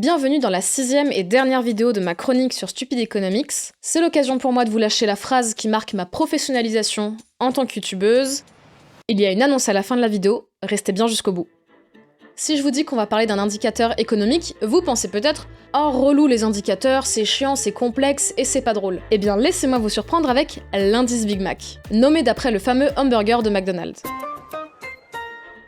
Bienvenue dans la 6e et dernière vidéo de ma chronique sur Stupid Economics. C'est l'occasion pour moi de vous lâcher la phrase qui marque ma professionnalisation en tant que youtubeuse. Il y a une annonce à la fin de la vidéo, restez bien jusqu'au bout. Si je vous dis qu'on va parler d'un indicateur économique, vous pensez peut-être « Oh relou les indicateurs, c'est chiant, c'est complexe et c'est pas drôle ». Eh bien laissez-moi vous surprendre avec l'indice Big Mac, nommé d'après le fameux hamburger de McDonald's.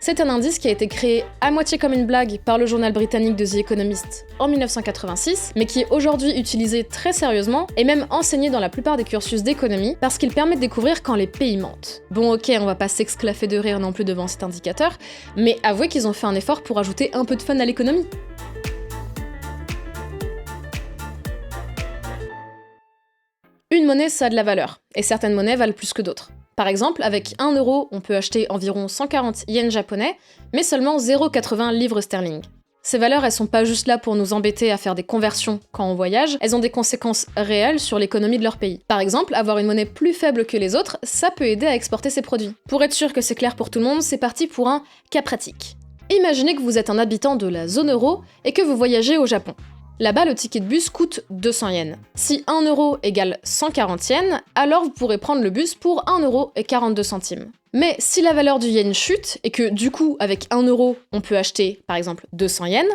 C'est un indice qui a été créé à moitié comme une blague par le journal britannique The Economist en 1986, mais qui est aujourd'hui utilisé très sérieusement et même enseigné dans la plupart des cursus d'économie parce qu'il permet de découvrir quand les pays mentent. Bon ok, on va pas s'exclaffer de rire non plus devant cet indicateur, mais avouez qu'ils ont fait un effort pour ajouter un peu de fun à l'économie. Une monnaie, ça a de la valeur, et certaines monnaies valent plus que d'autres. Par exemple, avec 1 euro, on peut acheter environ 140 yens japonais, mais seulement 0,80 livres sterling. Ces valeurs, elles sont pas juste là pour nous embêter à faire des conversions quand on voyage, elles ont des conséquences réelles sur l'économie de leur pays. Par exemple, avoir une monnaie plus faible que les autres, ça peut aider à exporter ses produits. Pour être sûr que c'est clair pour tout le monde, c'est parti pour un cas pratique. Imaginez que vous êtes un habitant de la zone euro et que vous voyagez au Japon. Là-bas, le ticket de bus coûte 200 yens. Si 1 euro égale 140 yens, alors vous pourrez prendre le bus pour 1 euro et 42 centimes. Mais si la valeur du yen chute, et que du coup, avec 1 euro, on peut acheter, par exemple, 200 yens,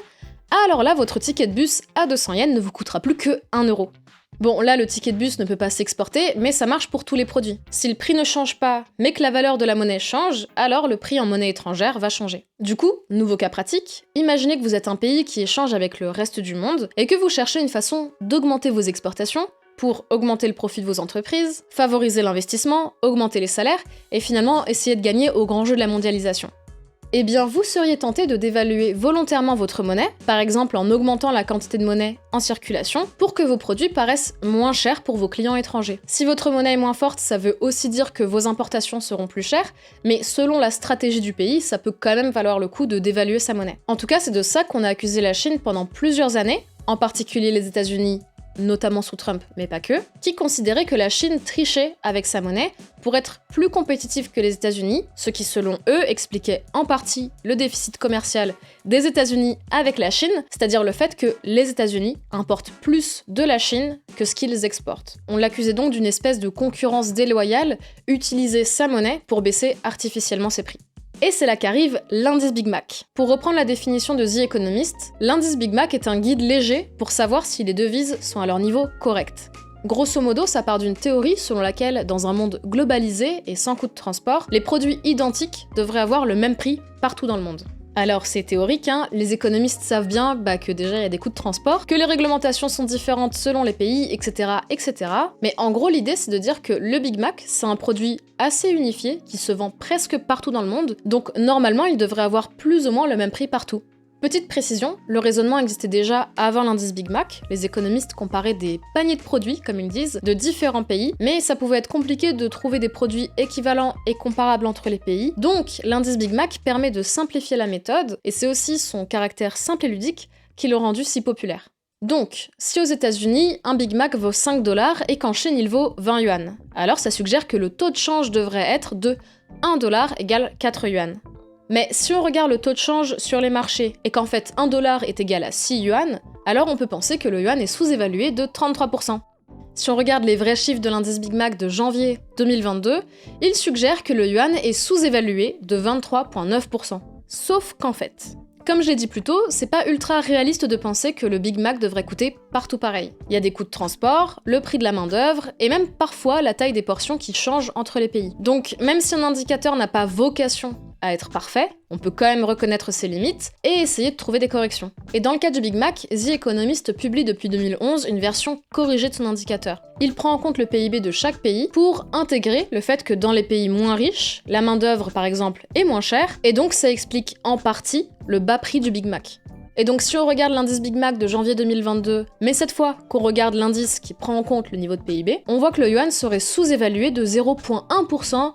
alors là, votre ticket de bus à 200 yens ne vous coûtera plus que 1 euro. Bon, là, le ticket de bus ne peut pas s'exporter, mais ça marche pour tous les produits. Si le prix ne change pas, mais que la valeur de la monnaie change, alors le prix en monnaie étrangère va changer. Du coup, nouveau cas pratique, imaginez que vous êtes un pays qui échange avec le reste du monde, et que vous cherchez une façon d'augmenter vos exportations, pour augmenter le profit de vos entreprises, favoriser l'investissement, augmenter les salaires, et finalement essayer de gagner au grand jeu de la mondialisation. Eh bien, vous seriez tenté de dévaluer volontairement votre monnaie, par exemple en augmentant la quantité de monnaie en circulation, pour que vos produits paraissent moins chers pour vos clients étrangers. Si votre monnaie est moins forte, ça veut aussi dire que vos importations seront plus chères, mais selon la stratégie du pays, ça peut quand même valoir le coup de dévaluer sa monnaie. En tout cas, c'est de ça qu'on a accusé la Chine pendant plusieurs années, en particulier les États-Unis, notamment sous Trump, mais pas que, qui considérait que la Chine trichait avec sa monnaie pour être plus compétitive que les États-Unis, ce qui selon eux expliquait en partie le déficit commercial des États-Unis avec la Chine, c'est-à-dire le fait que les États-Unis importent plus de la Chine que ce qu'ils exportent. On l'accusait donc d'une espèce de concurrence déloyale, utiliser sa monnaie pour baisser artificiellement ses prix. Et c'est là qu'arrive l'indice Big Mac. Pour reprendre la définition de The Economist, l'indice Big Mac est un guide léger pour savoir si les devises sont à leur niveau correct. Grosso modo, ça part d'une théorie selon laquelle, dans un monde globalisé et sans coût de transport, les produits identiques devraient avoir le même prix partout dans le monde. Alors c'est théorique, hein, les économistes savent bien que déjà il y a des coûts de transport, que les réglementations sont différentes selon les pays, etc. etc. Mais en gros l'idée c'est de dire que le Big Mac c'est un produit assez unifié qui se vend presque partout dans le monde, donc normalement il devrait avoir plus ou moins le même prix partout. Petite précision, le raisonnement existait déjà avant l'indice Big Mac, les économistes comparaient des paniers de produits, comme ils disent, de différents pays, mais ça pouvait être compliqué de trouver des produits équivalents et comparables entre les pays, donc l'indice Big Mac permet de simplifier la méthode, et c'est aussi son caractère simple et ludique qui l'a rendu si populaire. Donc, si aux États-Unis, un Big Mac vaut 5 $ et qu'en Chine il vaut 20 yuan, alors ça suggère que le taux de change devrait être de 1 $ égale 4 yuan. Mais si on regarde le taux de change sur les marchés et qu'en fait 1 $ est égal à 6 yuan, alors on peut penser que le yuan est sous-évalué de 33%. Si on regarde les vrais chiffres de l'indice Big Mac de janvier 2022, il suggère que le yuan est sous-évalué de 23,9%. Sauf qu'en fait, comme je l'ai dit plus tôt, c'est pas ultra réaliste de penser que le Big Mac devrait coûter partout pareil. Il y a des coûts de transport, le prix de la main-d'œuvre, et même parfois la taille des portions qui changent entre les pays. Donc même si un indicateur n'a pas vocation à être parfait, on peut quand même reconnaître ses limites et essayer de trouver des corrections. Et dans le cas du Big Mac, The Economist publie depuis 2011 une version corrigée de son indicateur. Il prend en compte le PIB de chaque pays pour intégrer le fait que dans les pays moins riches, la main-d'œuvre par exemple est moins chère, et donc ça explique en partie le bas prix du Big Mac. Et donc si on regarde l'indice Big Mac de janvier 2022, mais cette fois qu'on regarde l'indice qui prend en compte le niveau de PIB, on voit que le yuan serait sous-évalué de 0,1%,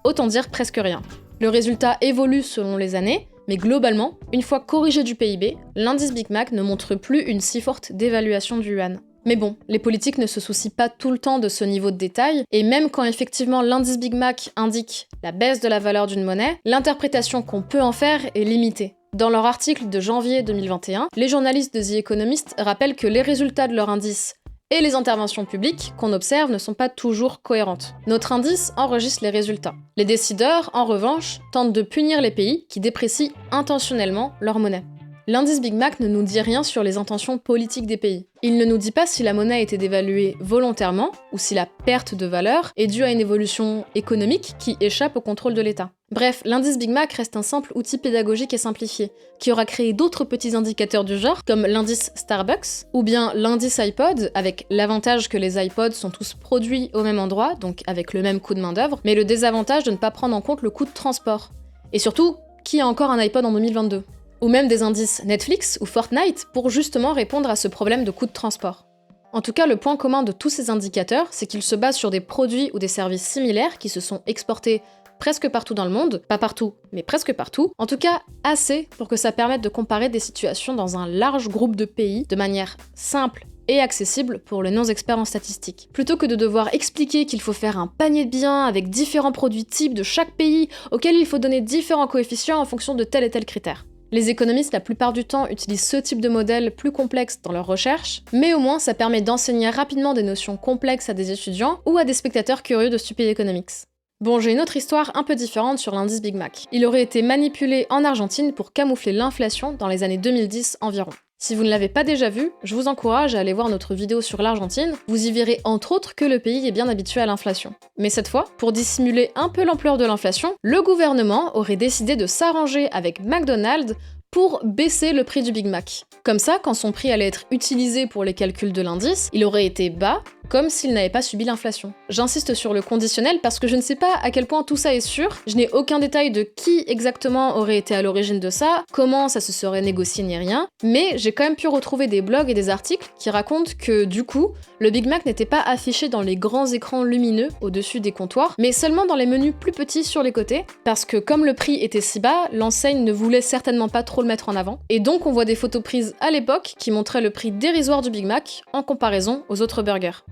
autant dire presque rien. Le résultat évolue selon les années, mais globalement, une fois corrigé du PIB, l'indice Big Mac ne montre plus une si forte dévaluation du yuan. Mais bon, les politiques ne se soucient pas tout le temps de ce niveau de détail, et même quand effectivement l'indice Big Mac indique la baisse de la valeur d'une monnaie, l'interprétation qu'on peut en faire est limitée. Dans leur article de janvier 2021, les journalistes de The Economist rappellent que les résultats de leur indice et les interventions publiques qu'on observe ne sont pas toujours cohérentes. Notre indice enregistre les résultats. Les décideurs, en revanche, tentent de punir les pays qui déprécient intentionnellement leur monnaie. L'indice Big Mac ne nous dit rien sur les intentions politiques des pays. Il ne nous dit pas si la monnaie a été dévaluée volontairement ou si la perte de valeur est due à une évolution économique qui échappe au contrôle de l'État. Bref, l'indice Big Mac reste un simple outil pédagogique et simplifié, qui aura créé d'autres petits indicateurs du genre, comme l'indice Starbucks, ou bien l'indice iPod, avec l'avantage que les iPods sont tous produits au même endroit, donc avec le même coût de main-d'œuvre, mais le désavantage de ne pas prendre en compte le coût de transport. Et surtout, qui a encore un iPod en 2022 ? Ou même des indices Netflix ou Fortnite pour justement répondre à ce problème de coût de transport. En tout cas, le point commun de tous ces indicateurs, c'est qu'ils se basent sur des produits ou des services similaires qui se sont exportés presque partout dans le monde, pas partout, mais presque partout, en tout cas assez pour que ça permette de comparer des situations dans un large groupe de pays de manière simple et accessible pour les non-experts en statistiques. Plutôt que de devoir expliquer qu'il faut faire un panier de biens avec différents produits types de chaque pays auxquels il faut donner différents coefficients en fonction de tel et tel critère. Les économistes, la plupart du temps, utilisent ce type de modèle plus complexe dans leurs recherches, mais au moins ça permet d'enseigner rapidement des notions complexes à des étudiants ou à des spectateurs curieux de Stupid Economics. Bon, j'ai une autre histoire un peu différente sur l'indice Big Mac. Il aurait été manipulé en Argentine pour camoufler l'inflation dans les années 2010 environ. Si vous ne l'avez pas déjà vu, je vous encourage à aller voir notre vidéo sur l'Argentine, vous y verrez entre autres que le pays est bien habitué à l'inflation. Mais cette fois, pour dissimuler un peu l'ampleur de l'inflation, le gouvernement aurait décidé de s'arranger avec McDonald's pour baisser le prix du Big Mac. Comme ça, quand son prix allait être utilisé pour les calculs de l'indice, il aurait été bas, comme s'il n'avait pas subi l'inflation. J'insiste sur le conditionnel parce que je ne sais pas à quel point tout ça est sûr, je n'ai aucun détail de qui exactement aurait été à l'origine de ça, comment ça se serait négocié ni rien, mais j'ai quand même pu retrouver des blogs et des articles qui racontent que du coup, le Big Mac n'était pas affiché dans les grands écrans lumineux au-dessus des comptoirs, mais seulement dans les menus plus petits sur les côtés, parce que comme le prix était si bas, l'enseigne ne voulait certainement pas trop le mettre en avant, et donc on voit des photos prises à l'époque qui montraient le prix dérisoire du Big Mac en comparaison aux autres burgers.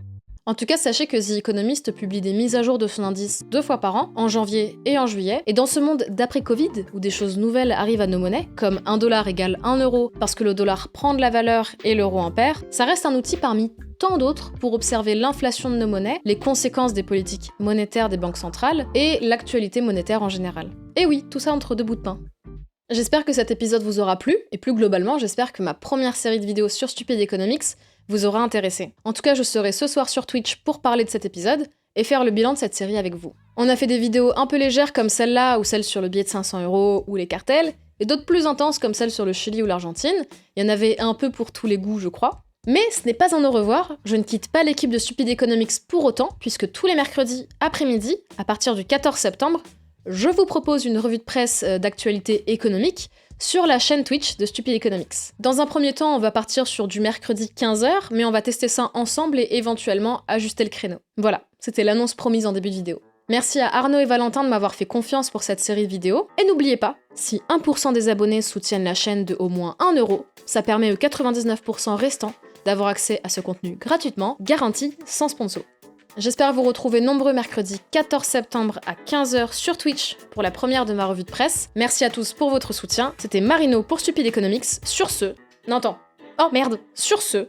En tout cas, sachez que The Economist publie des mises à jour de son indice 2 fois par an, en janvier et en juillet, et dans ce monde d'après-Covid, où des choses nouvelles arrivent à nos monnaies, comme 1 dollar égale 1 euro parce que le dollar prend de la valeur et l'euro en perd, ça reste un outil parmi tant d'autres pour observer l'inflation de nos monnaies, les conséquences des politiques monétaires des banques centrales, et l'actualité monétaire en général. Et oui, tout ça entre deux bouts de pain. J'espère que cet épisode vous aura plu, et plus globalement, j'espère que ma première série de vidéos sur Stupid Economics vous aura intéressé. En tout cas, je serai ce soir sur Twitch pour parler de cet épisode et faire le bilan de cette série avec vous. On a fait des vidéos un peu légères comme celle-là, ou celle sur le billet de 500 € ou les cartels, et d'autres plus intenses comme celle sur le Chili ou l'Argentine. Il y en avait un peu pour tous les goûts, je crois. Mais ce n'est pas un au revoir, je ne quitte pas l'équipe de Stupid Economics pour autant, puisque tous les mercredis après-midi, à partir du 14 septembre, je vous propose une revue de presse d'actualité économique sur la chaîne Twitch de Stupid Economics. Dans un premier temps, on va partir sur du mercredi 15h, mais on va tester ça ensemble et éventuellement ajuster le créneau. Voilà, c'était l'annonce promise en début de vidéo. Merci à Arnaud et Valentin de m'avoir fait confiance pour cette série de vidéos, et n'oubliez pas, si 1% des abonnés soutiennent la chaîne de au moins 1 €, ça permet aux 99% restants d'avoir accès à ce contenu gratuitement, garanti, sans sponsor. J'espère vous retrouver nombreux mercredi 14 septembre à 15h sur Twitch pour la première de ma revue de presse. Merci à tous pour votre soutien. C'était Marino pour Stupid Economics. Sur ce... Non, attends. Oh merde. Sur ce...